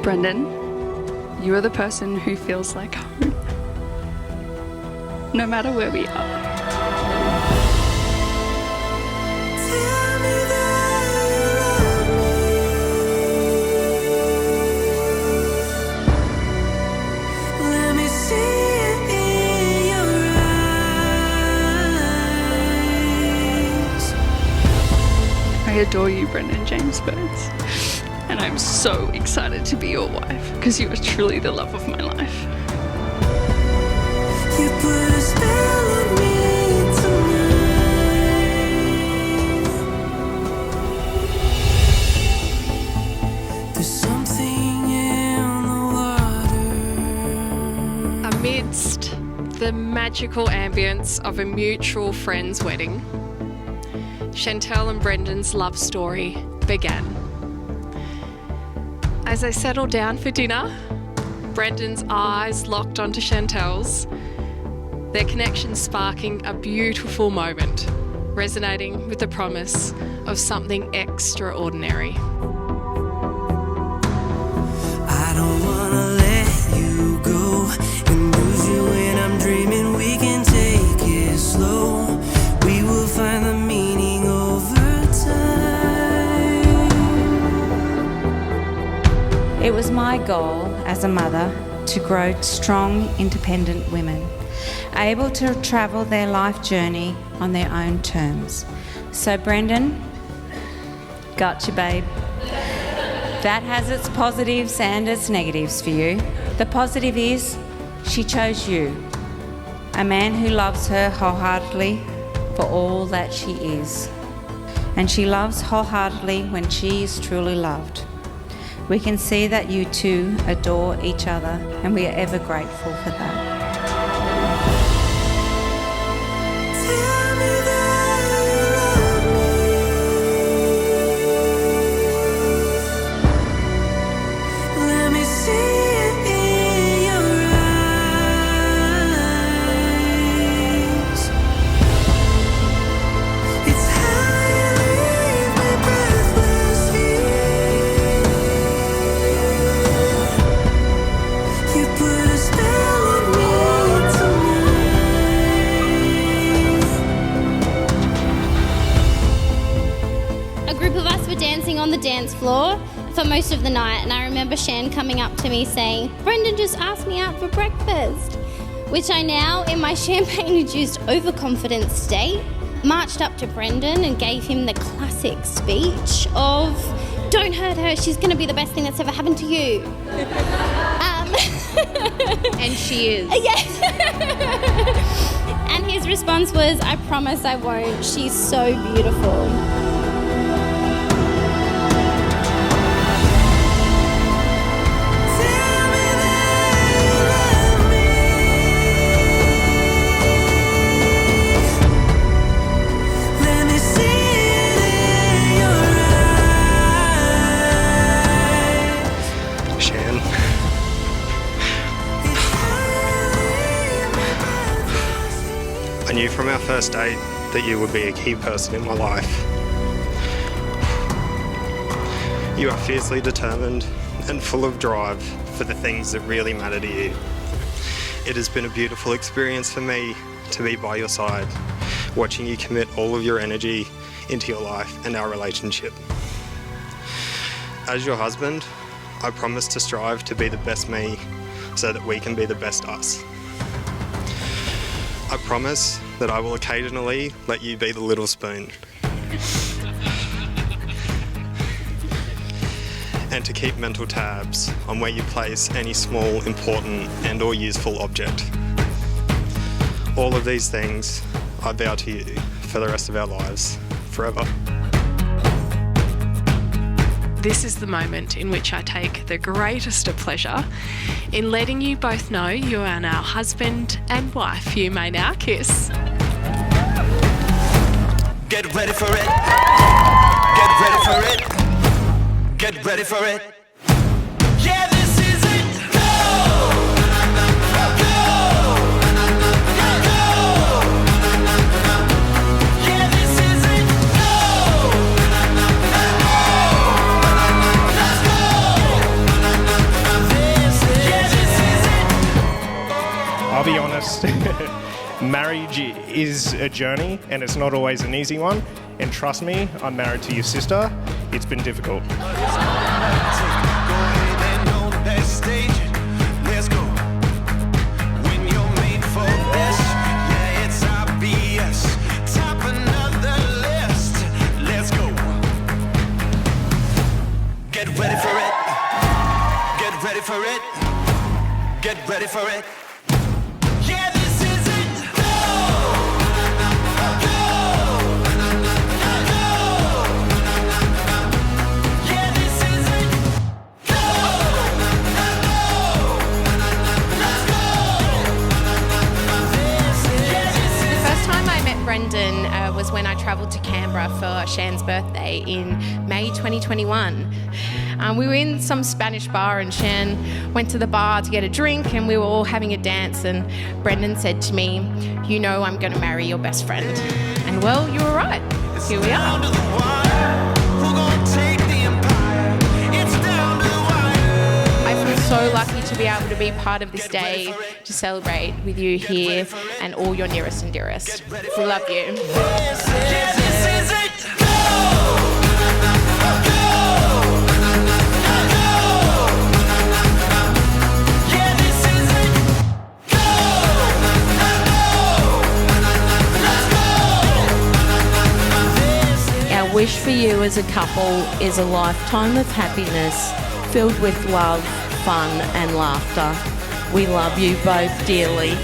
Brendan, you are the person who feels like home, no matter where we are. I adore you, Brendan James Burns, and I'm so excited to be your wife because you are truly the love of my life. You put a spell on me tonight. There's something in the water. Amidst the magical ambience of a mutual friend's wedding, Chantelle and Brendan's love story began. As they settled down for dinner, Brendan's eyes locked onto Chantelle's, their connection sparking a beautiful moment, resonating with the promise of something extraordinary. I don't wanna let you go and lose you when I'm dreaming. We can take it slow. We will find the meaning over time. It was my goal as a mother to grow strong, independent women, able to travel their life journey on their own terms. So Brendan, gotcha babe. That has its positives and its negatives for you. The positive is she chose you, a man who loves her wholeheartedly for all that she is. And she loves wholeheartedly when she is truly loved. We can see that you two adore each other, and we are ever grateful for that. Tell me that you love me. Let me see it in your eyes. It's how you leave me breathless here. You put a spell on me tonight. A group of us were dancing on the dance floor for most of the night, and I remember Shan coming up to me saying, "Brendan just asked me out for breakfast," which I now, in my champagne-induced overconfident state, marched up to Brendan and gave him the classic speech of, "Don't hurt her, she's going to be the best thing that's ever happened to you." And she is. Yeah. And his response was, "I promise I won't. She's so beautiful." Tell me that you love me. Let me see it in your eyes. Shan, It's how you leave me breathless here. I knew from our first date that you would be a key person in my life. You are fiercely determined and full of drive for the things that really matter to you. It has been a beautiful experience for me to be by your side, watching you commit all of your energy into your life and our relationship. As your husband, I promise to strive to be the best me so that we can be the best us. I promise that I will occasionally let you be the little spoon. And to keep mental tabs on where you place any small, important and or useful object. All of these things I vow to you for the rest of our lives, forever. This is the moment in which I take the greatest of pleasure in letting you both know you are now husband and wife. You may now kiss. Get ready for it. Get ready for it. Get ready for it. Yeah, this is it. Go! Go! Go! Yeah, this is it. Go! Let's go! Marriage is a journey and it's not always an easy one. And trust me, I'm married to your sister. It's been difficult. Get ready for it. Get ready for it. Get ready for it. Yeah, this is it. Go! Go! Go! Yeah, this is it. Go! Let's go! The first time I met Brendan was when I travelled to Canberra for Shan's birthday in May 2021. We were in some Spanish bar and Shan went to the bar to get a drink and we were all having a dance and Brendan said to me, "You know I'm going to marry your best friend." And well, you were right. Here we are. I feel so lucky to be able to be part of this day to celebrate with you here and all your nearest and dearest. We love you. Our wish for you as a couple is a lifetime of happiness filled with love, fun and laughter. We love you both dearly.